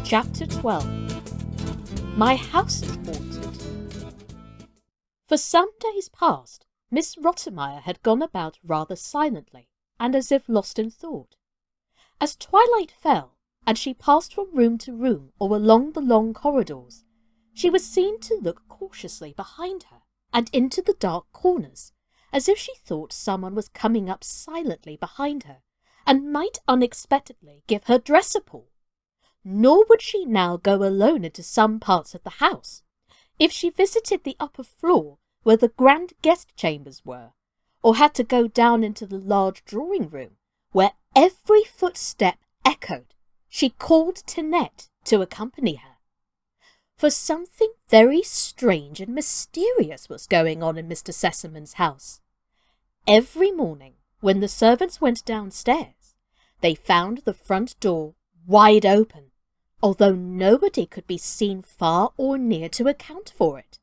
Chapter 12. My House is Haunted. For some days past, Miss Rottenmeier had gone about rather silently, and as if lost in thought. As twilight fell, and she passed from room to room or along the long corridors, she was seen to look cautiously behind her and into the dark corners, as if she thought someone was coming up silently behind her, and might unexpectedly give her dress a pull. Nor would she now go alone into some parts of the house. If she visited the upper floor, where the grand guest chambers were, or had to go down into the large drawing room, where every footstep echoed, she called Tinette to accompany her. For something very strange and mysterious was going on in Mr. Sesseman's house. Every morning, when the servants went downstairs, they found the front door wide open, although nobody could be seen far or near to account for it.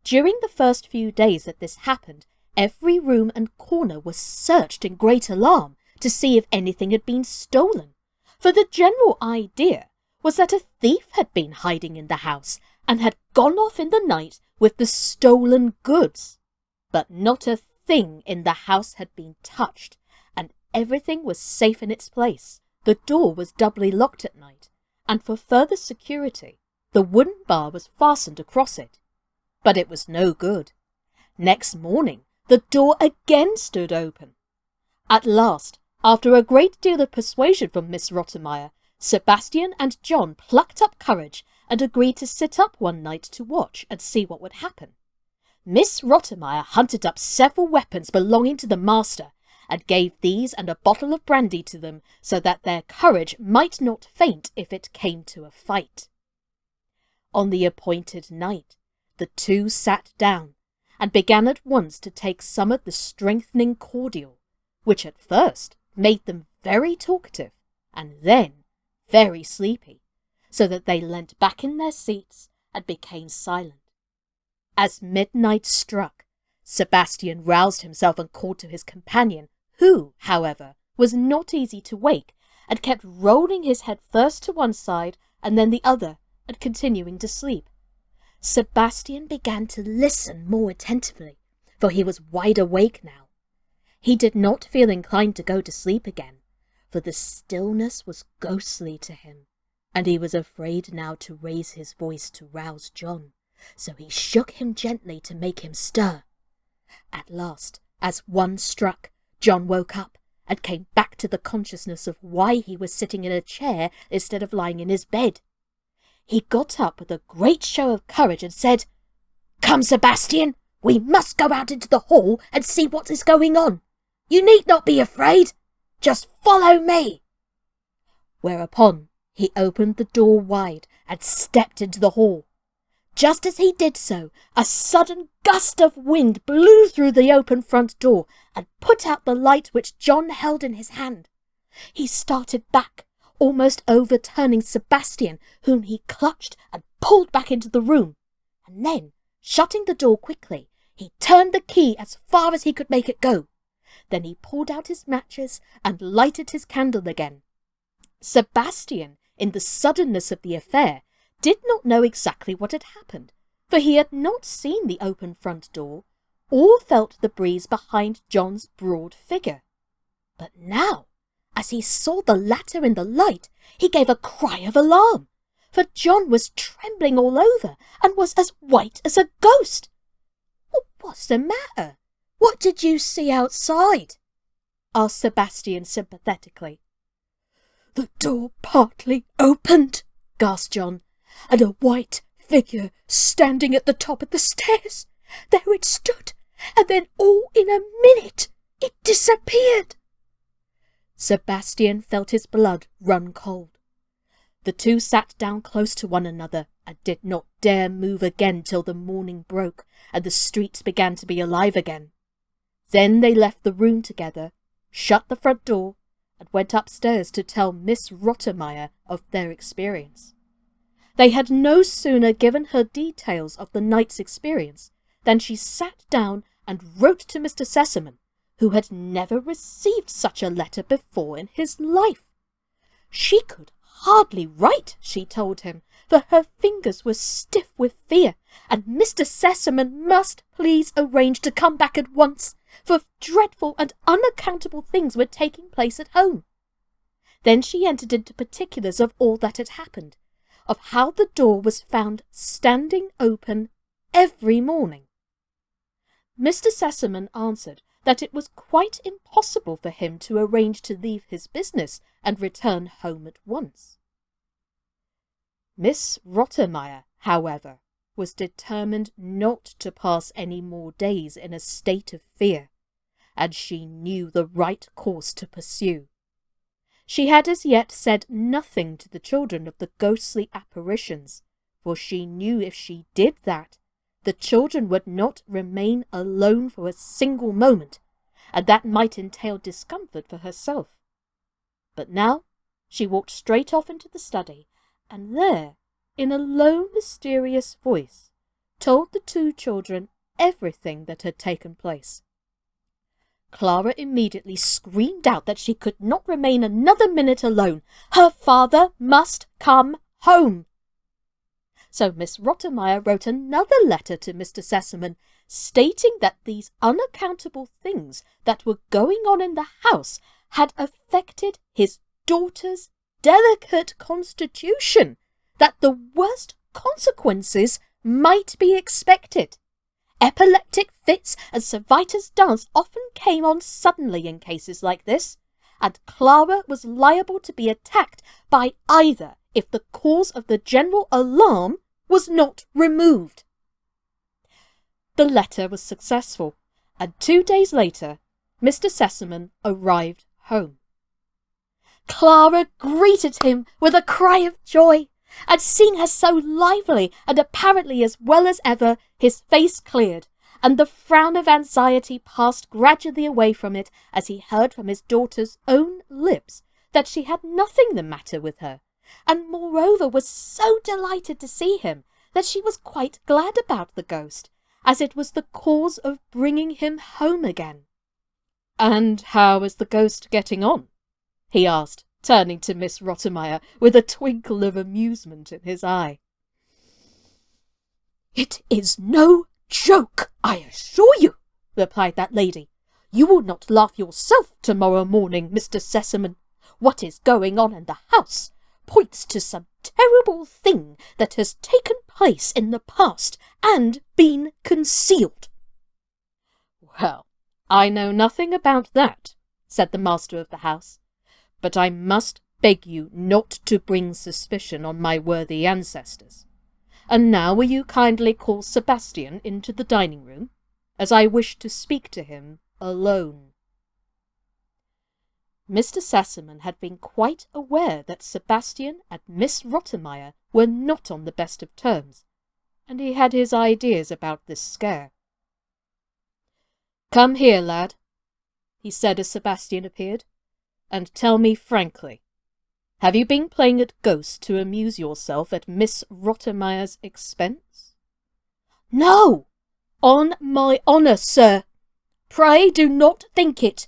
During the first few days that this happened, every room and corner was searched in great alarm to see if anything had been stolen, for the general idea was that a thief had been hiding in the house and had gone off in the night with the stolen goods. But not a thing in the house had been touched, and everything was safe in its place. The door was doubly locked at night, and for further security, the wooden bar was fastened across it. But it was no good. Next morning, the door again stood open. At last, after a great deal of persuasion from Miss Rottenmeier, Sebastian and John plucked up courage and agreed to sit up one night to watch and see what would happen. Miss Rottenmeier hunted up several weapons belonging to the master, and gave these and a bottle of brandy to them, so that their courage might not faint if it came to a fight. On the appointed night, the two sat down, and began at once to take some of the strengthening cordial, which at first made them very talkative, and then very sleepy, so that they leant back in their seats and became silent. As midnight struck, Sebastian roused himself and called to his companion, who, however, was not easy to wake, and kept rolling his head first to one side and then the other, and continuing to sleep. Sebastian began to listen more attentively, for he was wide awake now. He did not feel inclined to go to sleep again, for the stillness was ghostly to him, and he was afraid now to raise his voice to rouse John, so he shook him gently to make him stir. At last, as one struck, John woke up and came back to the consciousness of why he was sitting in a chair instead of lying in his bed. He got up with a great show of courage and said, "Come, Sebastian, we must go out into the hall and see what is going on. You need not be afraid. Just follow me." Whereupon he opened the door wide and stepped into the hall. Just as he did so, a sudden gust of wind blew through the open front door and put out the light which John held in his hand. He started back, almost overturning Sebastian, whom he clutched and pulled back into the room, and then, shutting the door quickly, he turned the key as far as he could make it go. Then he pulled out his matches and lighted his candle again. Sebastian, in the suddenness of the affair, did not know exactly what had happened, for he had not seen the open front door, or felt the breeze behind John's broad figure. But now, as he saw the latter in the light, he gave a cry of alarm, for John was trembling all over, and was as white as a ghost. "What's the matter? What did you see outside?" asked Sebastian sympathetically. "The door partly opened," gasped John, "and a white figure standing at the top of the stairs. There it stood, and then all in a minute it disappeared." Sebastian felt his blood run cold. The two sat down close to one another and did not dare move again till the morning broke and the streets began to be alive again. Then they left the room together, shut the front door, and went upstairs to tell Miss Rottenmeier of their experience. They had no sooner given her details of the night's experience than she sat down and wrote to Mr. Sesseman, who had never received such a letter before in his life. She could hardly right, she told him, for her fingers were stiff with fear, and Mr. Sesseman must please arrange to come back at once, for dreadful and unaccountable things were taking place at home. Then she entered into particulars of all that had happened, of how the door was found standing open every morning. Mr. Sesseman answered that it was quite impossible for him to arrange to leave his business and return home at once. Miss Rottenmeier, however, was determined not to pass any more days in a state of fear, and she knew the right course to pursue. She had as yet said nothing to the children of the ghostly apparitions, for she knew if she did that, the children would not remain alone for a single moment, and that might entail discomfort for herself. But now she walked straight off into the study, and there, in a low, mysterious voice, told the two children everything that had taken place. Clara immediately screamed out that she could not remain another minute alone. Her father must come home. So Miss Rottenmeier wrote another letter to Mr. Sesseman, stating that these unaccountable things that were going on in the house had affected his daughter's delicate constitution, that the worst consequences might be expected. Epileptic fits and Servetus dance often came on suddenly in cases like this, and Clara was liable to be attacked by either if the cause of the general alarm was not removed. The letter was successful, and 2 days later Mr. Sesseman arrived home. Clara greeted him with a cry of joy, and seeing her so lively and apparently as well as ever, his face cleared, and the frown of anxiety passed gradually away from it as he heard from his daughter's own lips that she had nothing the matter with her, and moreover was so delighted to see him that she was quite glad about the ghost, as it was the cause of bringing him home again. "And how is the ghost getting on?" he asked, turning to Miss Rottenmeier with a twinkle of amusement in his eye. "It is no joke, I assure you," replied that lady. "You will not laugh yourself tomorrow morning, Mr. Sesseman. What is going on in the house points to some terrible thing that has taken place in the past and been concealed." "Well, I know nothing about that," said the master of the house, "but I must beg you not to bring suspicion on my worthy ancestors. And now will you kindly call Sebastian into the dining-room, as I wish to speak to him alone." Mr. Sesseman had been quite aware that Sebastian and Miss Rottenmeier were not on the best of terms, and he had his ideas about this scare. "Come here, lad," he said as Sebastian appeared, "and tell me frankly, have you been playing at ghost to amuse yourself at Miss Rottenmeier's expense?" "No, on my honour, sir. Pray do not think it.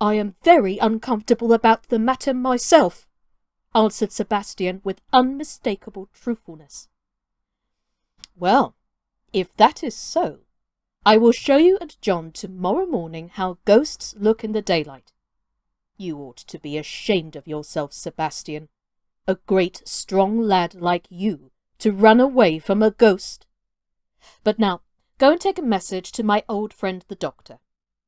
I am very uncomfortable about the matter myself," answered Sebastian with unmistakable truthfulness. "Well, if that is so, I will show you and John tomorrow morning how ghosts look in the daylight. You ought to be ashamed of yourself, Sebastian, a great strong lad like you, to run away from a ghost. But now go and take a message to my old friend the doctor.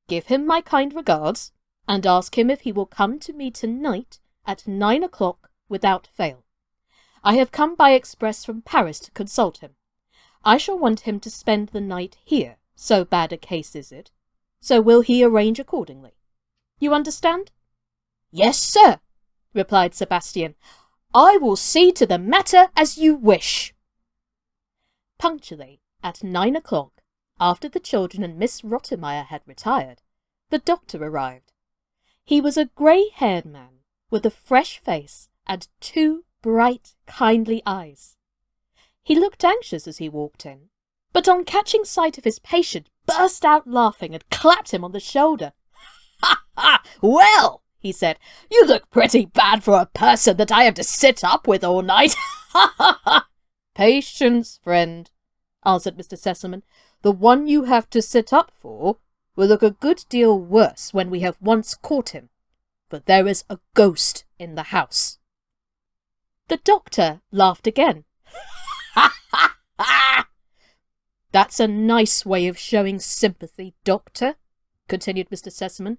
Give him my kind regards, and ask him if he will come to me tonight at 9 o'clock without fail. I have come by express from Paris to consult him. I shall want him to spend the night here, so bad a case is it. So will he arrange accordingly? You understand?" "Yes, sir," replied Sebastian. "I will see to the matter as you wish." Punctually at 9 o'clock, after the children and Miss Rottenmeier had retired, the doctor arrived. He was a grey-haired man, with a fresh face and 2 bright, kindly eyes. He looked anxious as he walked in, but on catching sight of his patient, burst out laughing and clapped him on the shoulder. "Ha, ha! Well," he said. "You look pretty bad for a person that I have to sit up with all night." "Ha ha ha!" "Patience, friend," answered Mr. Sesseman. "The one you have to sit up for will look a good deal worse when we have once caught him, for there is a ghost in the house." The doctor laughed again. "Ha ha ha!" "That's a nice way of showing sympathy, doctor," continued Mr. Sesseman.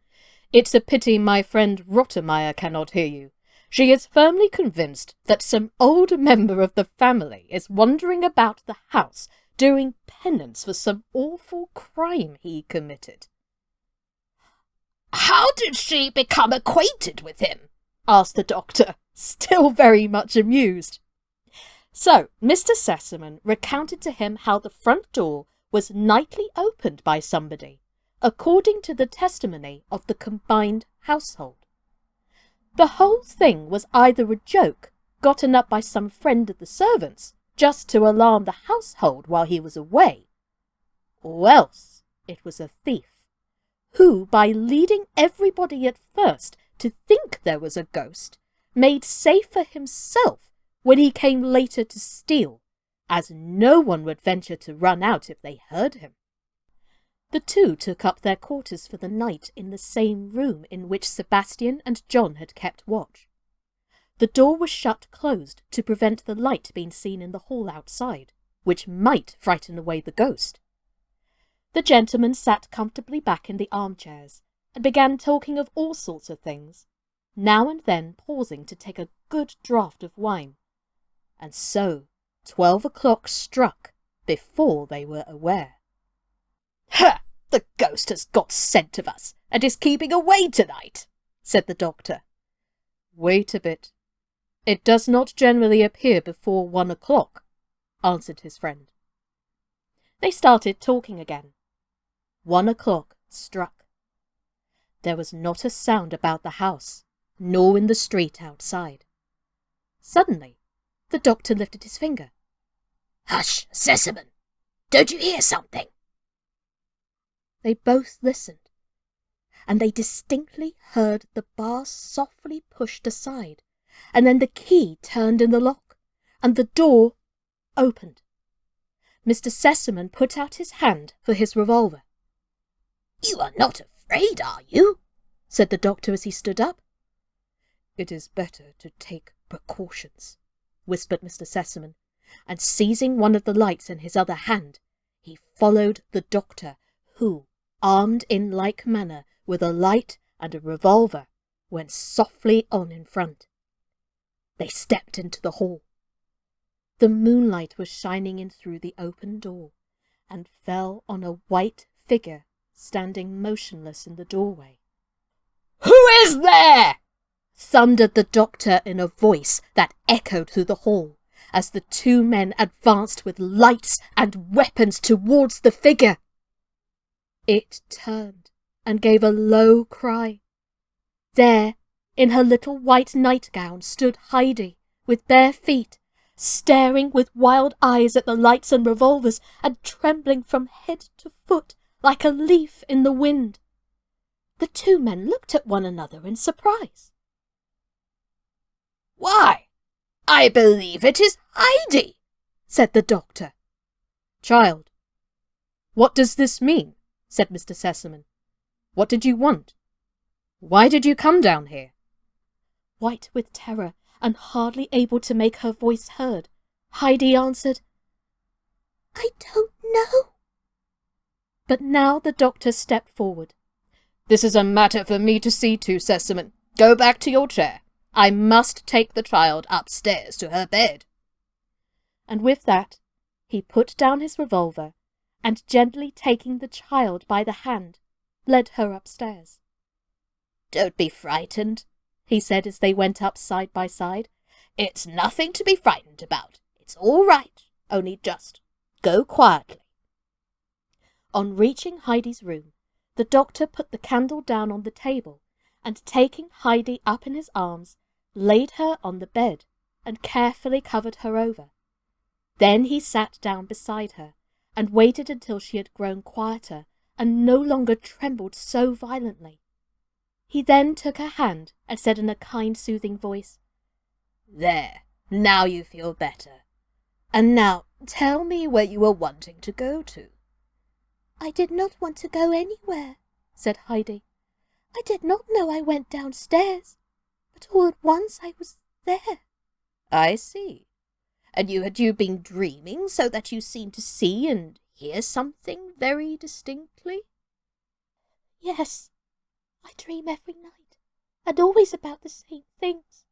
"It's a pity my friend Rottermeier cannot hear you. She is firmly convinced that some old member of the family is wandering about the house doing penance for some awful crime he committed." "How did she become acquainted with him?" asked the doctor, still very much amused. So Mr. Sesseman recounted to him how the front door was nightly opened by somebody, according to the testimony of the combined household. The whole thing was either a joke gotten up by some friend of the servants, just to alarm the household while he was away, or else it was a thief, who, by leading everybody at first to think there was a ghost, made safe for himself when he came later to steal, as no one would venture to run out if they heard him. The two took up their quarters for the night in the same room in which Sebastian and John had kept watch. The door was shut closed to prevent the light being seen in the hall outside, which might frighten away the ghost. The gentlemen sat comfortably back in the armchairs and began talking of all sorts of things, now and then pausing to take a good draught of wine. And so 12 o'clock struck before they were aware. "Ha! The ghost has got scent of us, and is keeping away tonight," said the doctor. "Wait a bit. It does not generally appear before 1 o'clock, answered his friend. They started talking again. 1 o'clock struck. There was not a sound about the house, nor in the street outside. Suddenly, the doctor lifted his finger. "Hush, Sesseman! Don't you hear something?" They both listened, and they distinctly heard the bar softly pushed aside, and then the key turned in the lock, and the door opened. Mr. Sesseman put out his hand for his revolver. "You are not afraid, are you?" said the doctor as he stood up. "It is better to take precautions," whispered Mr. Sesseman, and seizing one of the lights in his other hand, he followed the doctor, who, armed in like manner with a light and a revolver, went softly on in front. They stepped into the hall. The moonlight was shining in through the open door, and fell on a white figure standing motionless in the doorway. "Who is there?" thundered the doctor in a voice that echoed through the hall, as the two men advanced with lights and weapons towards the figure. It turned and gave a low cry. There, in her little white nightgown, stood Heidi, with bare feet, staring with wild eyes at the lights and revolvers, and trembling from head to foot like a leaf in the wind. The two men looked at one another in surprise. "Why, I believe it is Heidi," said the doctor. "Child, what does this mean?" said Mr. Sesseman. "What did you want? Why did you come down here?" White with terror, and hardly able to make her voice heard, Heidi answered, "I don't know." But now the doctor stepped forward. "This is a matter for me to see to, Sesseman. Go back to your chair. I must take the child upstairs to her bed." And with that, he put down his revolver, and gently taking the child by the hand, led her upstairs. "Don't be frightened," he said as they went up side by side. "It's nothing to be frightened about. It's all right, only just go quietly." On reaching Heidi's room, the doctor put the candle down on the table, and taking Heidi up in his arms, laid her on the bed, and carefully covered her over. Then he sat down beside her, and waited until she had grown quieter, and no longer trembled so violently. He then took her hand and said in a kind, soothing voice, "There, now you feel better. And now tell me where you were wanting to go to." "I did not want to go anywhere," said Heidi. "I did not know I went downstairs, but all at once I was there." "I see. And had you been dreaming so that you seemed to see and hear something very distinctly?" "Yes, I dream every night, and always about the same things.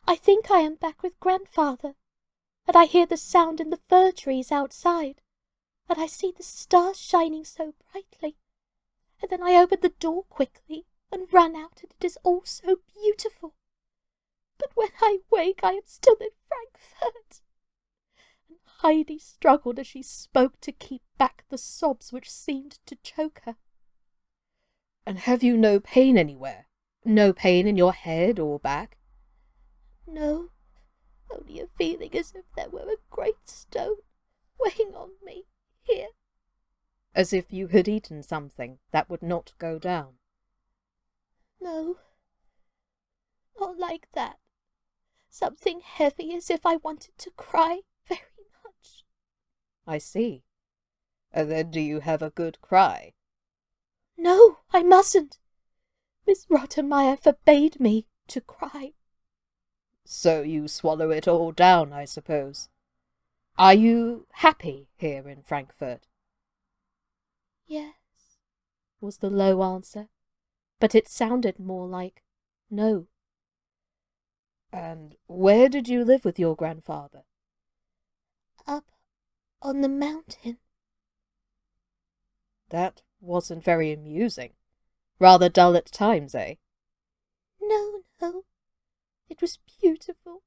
I think I am back with grandfather, and I hear the sound in the fir trees outside, and I see the stars shining so brightly, and then I open the door quickly and run out, and it is all so beautiful. But when I wake, I am still in Frankfurt." And Heidi struggled as she spoke to keep back the sobs which seemed to choke her. "And have you no pain anywhere? No pain in your head or back?" "No, only a feeling as if there were a great stone weighing on me here." "As if you had eaten something that would not go down?" "No, not like that. Something heavy, as if I wanted to cry very much." "I see. Then do you have a good cry?" "No, I mustn't. Miss Rottenmeier forbade me to cry." "So you swallow it all down, I suppose. Are you happy here in Frankfurt?" "Yes," was the low answer, but it sounded more like no. "And where did you live with your grandfather?" "Up on the mountain." "That wasn't very amusing. Rather dull at times, eh?" "No, no. It was beautiful,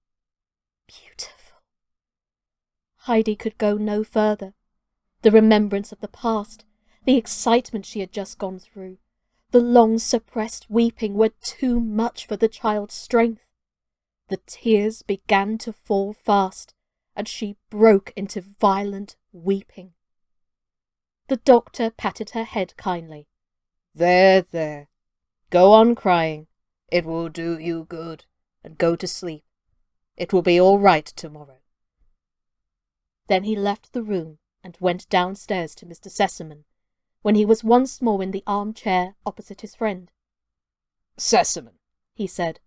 beautiful." Heidi could go no further. The remembrance of the past, the excitement she had just gone through, the long suppressed weeping were too much for the child's strength. The tears began to fall fast, and she broke into violent weeping. The doctor patted her head kindly. "There, there. Go on crying. It will do you good, and go to sleep. It will be all right tomorrow." Then he left the room and went downstairs to Mr. Sesseman, when he was once more in the armchair opposite his friend. "Sesseman," he said,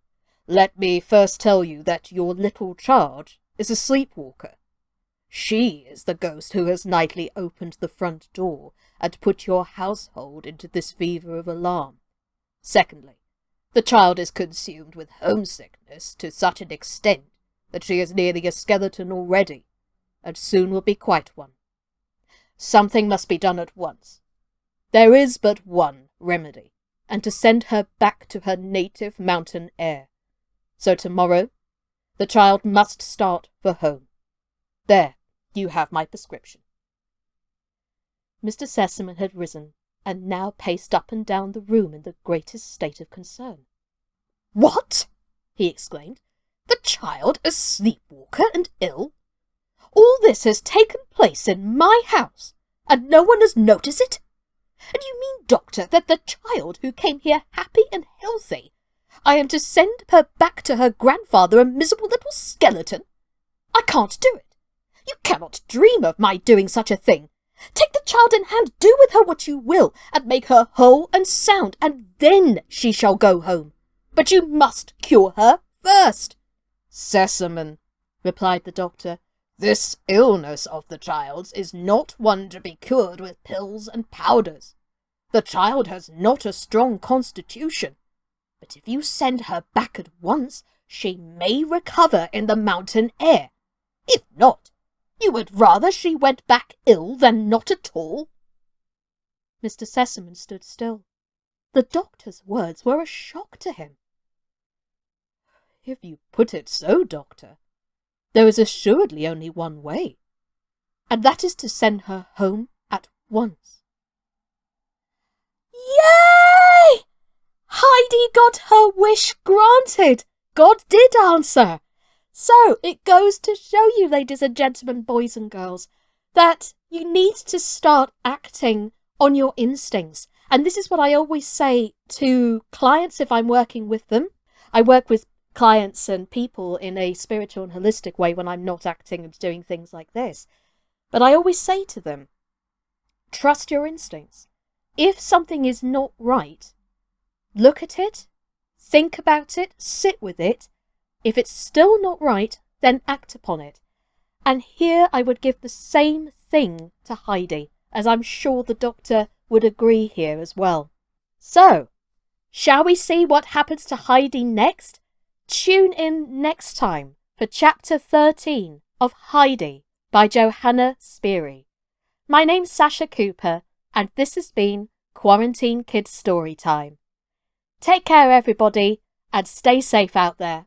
"let me first tell you that your little charge is a sleepwalker. She is the ghost who has nightly opened the front door and put your household into this fever of alarm. Secondly, the child is consumed with homesickness to such an extent that she is nearly a skeleton already, and soon will be quite one. Something must be done at once. There is but one remedy, and to send her back to her native mountain air. So tomorrow the child must start for home. There, you have my prescription." Mr. Sesseman had risen, and now paced up and down the room in the greatest state of concern. "What?" he exclaimed. "The child a sleepwalker and ill? All this has taken place in my house, and no one has noticed it? And you mean, doctor, that the child who came here happy and healthy, I am to send her back to her grandfather a miserable little skeleton? I can't do it. You cannot dream of my doing such a thing. Take the child in hand, do with her what you will, and make her whole and sound, and then she shall go home. But you must cure her first." "Sesseman," replied the doctor, "this illness of the child's is not one to be cured with pills and powders. The child has not a strong constitution, but if you send her back at once, she may recover in the mountain air. If not, you would rather she went back ill than not at all?" Mr. Sesseman stood still. The doctor's words were a shock to him. "If you put it so, doctor, there is assuredly only one way, and that is to send her home at once." "Yay! Heidi got her wish granted. God did answer. So it goes to show you, ladies and gentlemen, boys and girls, that you need to start acting on your instincts And this is what I always say to clients if I'm working with them. I work with clients and people in a spiritual and holistic way when I'm not acting and doing things like this. But I always say to them, trust your instincts. If something is not right, look at it, think about it, sit with it. If it's still not right, then act upon it. And here I would give the same thing to Heidi, as I'm sure the doctor would agree here as well. So, shall we see what happens to Heidi next? Tune in next time for Chapter 13 of Heidi by Johanna Spyri. My name's Sascha Cooper, and this has been Quarantine Kids Story Time. Take care, everybody, and stay safe out there.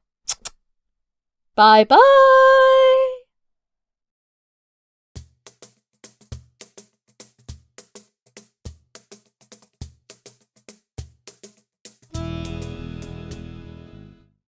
Bye-bye!